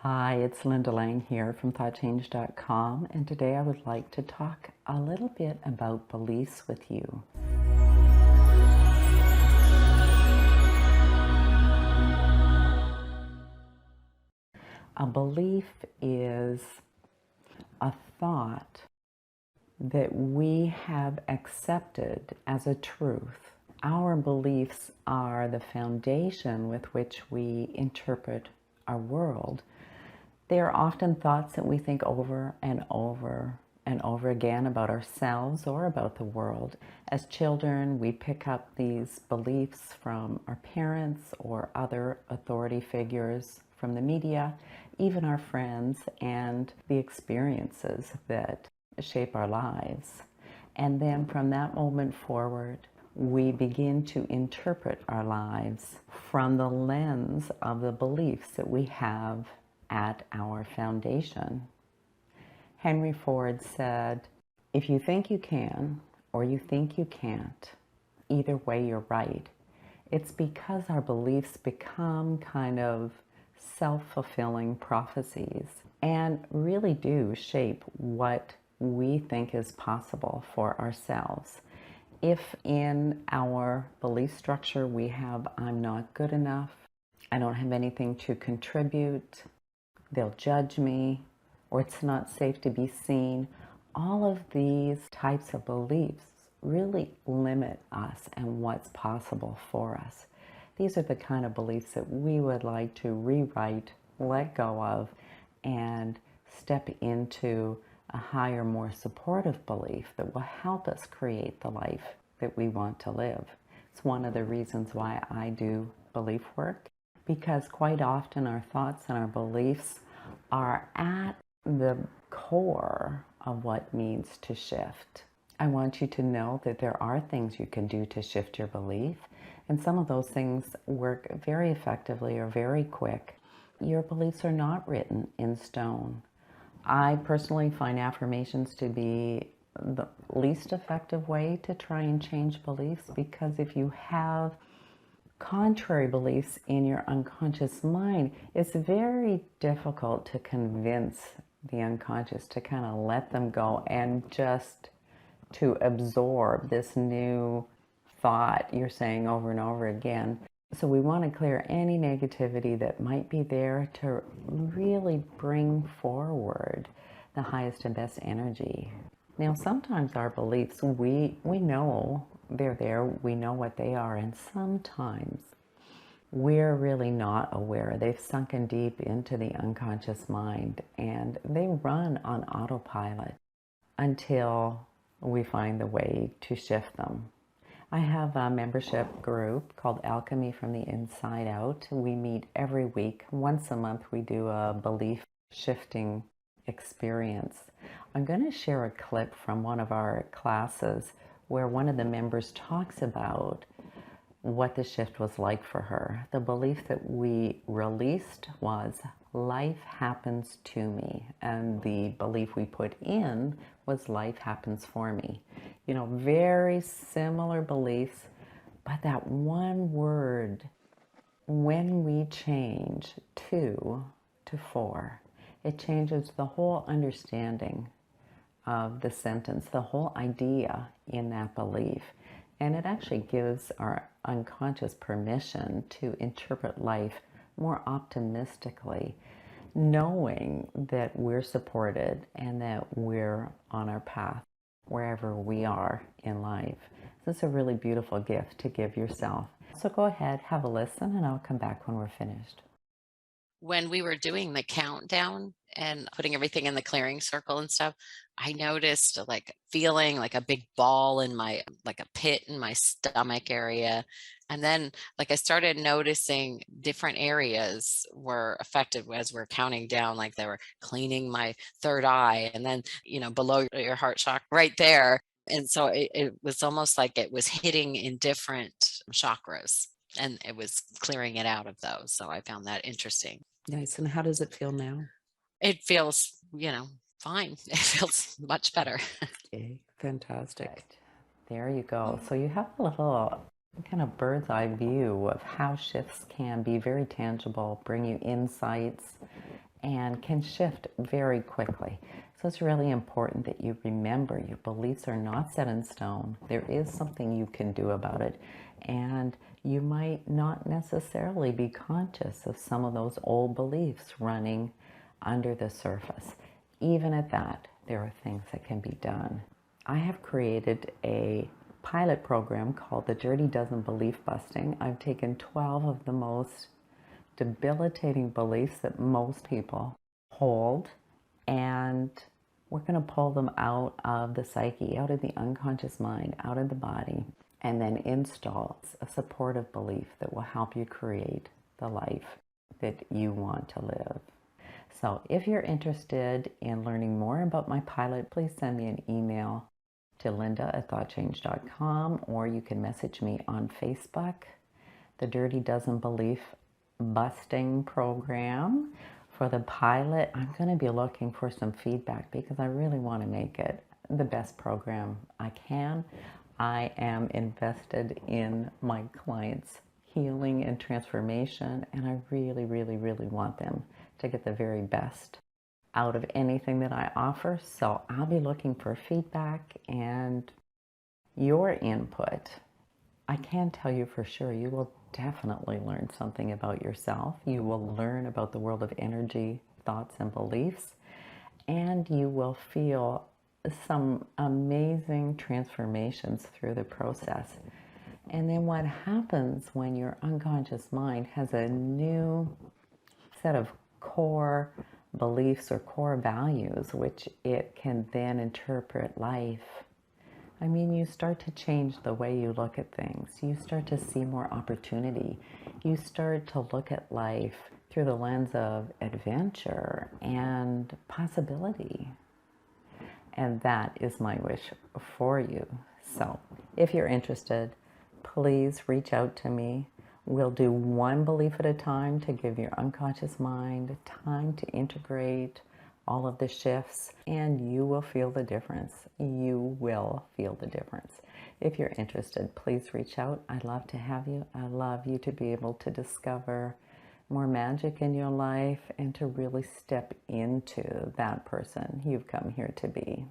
Hi, it's Linda Lang here from ThoughtChange.com, and today I would like to talk a little bit about beliefs with you. A belief is a thought that we have accepted as a truth. Our beliefs are the foundation with which we interpret our world. They are often thoughts that we think over and over and over again about ourselves or about the world. As children, we pick up these beliefs from our parents or other authority figures, from the media, even our friends, and the experiences that shape our lives. And then from that moment forward, we begin to interpret our lives from the lens of the beliefs that we have at our foundation. Henry Ford said, "If you think you can or you think you can't, either way you're right." It's because our beliefs become kind of self-fulfilling prophecies and really do shape what we think is possible for ourselves. If in our belief structure we have, "I'm not good enough, I don't have anything to contribute, they'll judge me," or "it's not safe to be seen," all of these types of beliefs really limit us and what's possible for us. These are the kind of beliefs that we would like to rewrite, let go of, and step into a higher, more supportive belief that will help us create the life that we want to live. It's one of the reasons why I do belief work, because quite often our thoughts and our beliefs are at the core of what needs to shift. I want you to know that there are things you can do to shift your belief, and some of those things work very effectively or very quick. Your beliefs are not written in stone. I personally find affirmations to be the least effective way to try and change beliefs, because if you have contrary beliefs in your unconscious mind, it's very difficult to convince the unconscious to kind of let them go and just to absorb this new thought you're saying over and over again. So we want to clear any negativity that might be there to really bring forward the highest and best energy. Now, sometimes our beliefs, we know they're there, we know what they are, and sometimes we're really not aware. They've sunken deep into the unconscious mind, and they run on autopilot until we find the way to shift them. I have a membership group called Alchemy from the Inside Out. We meet every week. Once a month, we do a belief shifting experience. I'm going to share a clip from one of our classes where one of the members talks about what the shift was like for her. The belief that we released was, "Life happens to me," and the belief we put in was, "Life happens for me." You know, very similar beliefs, but that one word, when we change "to" to "for," it changes the whole understanding of the sentence, the whole idea in that belief. And it actually gives our unconscious permission to interpret life more optimistically, knowing that we're supported and that we're on our path wherever we are in life. This is a really beautiful gift to give yourself. So go ahead, have a listen, and I'll come back when we're finished. When we were doing the countdown and putting everything in the clearing circle and stuff, I noticed like feeling like a big ball in my like a pit in my stomach area. And then like I started noticing different areas were affected as we're counting down, like they were cleaning my third eye and then, below your heart chakra right there. And so it was almost like it was hitting in different chakras and it was clearing it out of those. So I found that interesting. Nice. And how does it feel now? It feels, fine. It feels much better. Okay, fantastic. There you go. So you have a little kind of bird's eye view of how shifts can be very tangible, bring you insights, and can shift very quickly. So it's really important that you remember your beliefs are not set in stone. There is something you can do about it. And you might not necessarily be conscious of some of those old beliefs running under the surface. Even at that, there are things that can be done. I have created a pilot program called the Dirty Dozen Belief Busting. I've taken 12 of the most debilitating beliefs that most people hold, and we're going to pull them out of the psyche, out of the unconscious mind, out of the body, and then install a supportive belief that will help you create the life that you want to live. So if you're interested in learning more about my pilot, please send me an email to linda@thoughtchange.com, or you can message me on Facebook, the Dirty Dozen Belief Busting Program. For the pilot, I'm going to be looking for some feedback because I really want to make it the best program I can. I am invested in my clients' healing and transformation, and I really, really, really want them to get the very best out of anything that I offer. So I'll be looking for feedback and your input. I can tell you for sure, you will definitely learn something about yourself. You will learn about the world of energy, thoughts, and beliefs, and you will feel some amazing transformations through the process. And then what happens when your unconscious mind has a new set of core beliefs or core values, which it can then interpret life. I mean, you start to change the way you look at things. You start to see more opportunity. You start to look at life through the lens of adventure and possibility. And that is my wish for you. So if you're interested, please reach out to me. We'll do one belief at a time to give your unconscious mind time to integrate all of the shifts, and you will feel the difference. You will feel the difference. If you're interested, please reach out. I'd love to have you. I'd love you to be able to discover more magic in your life and to really step into that person you've come here to be.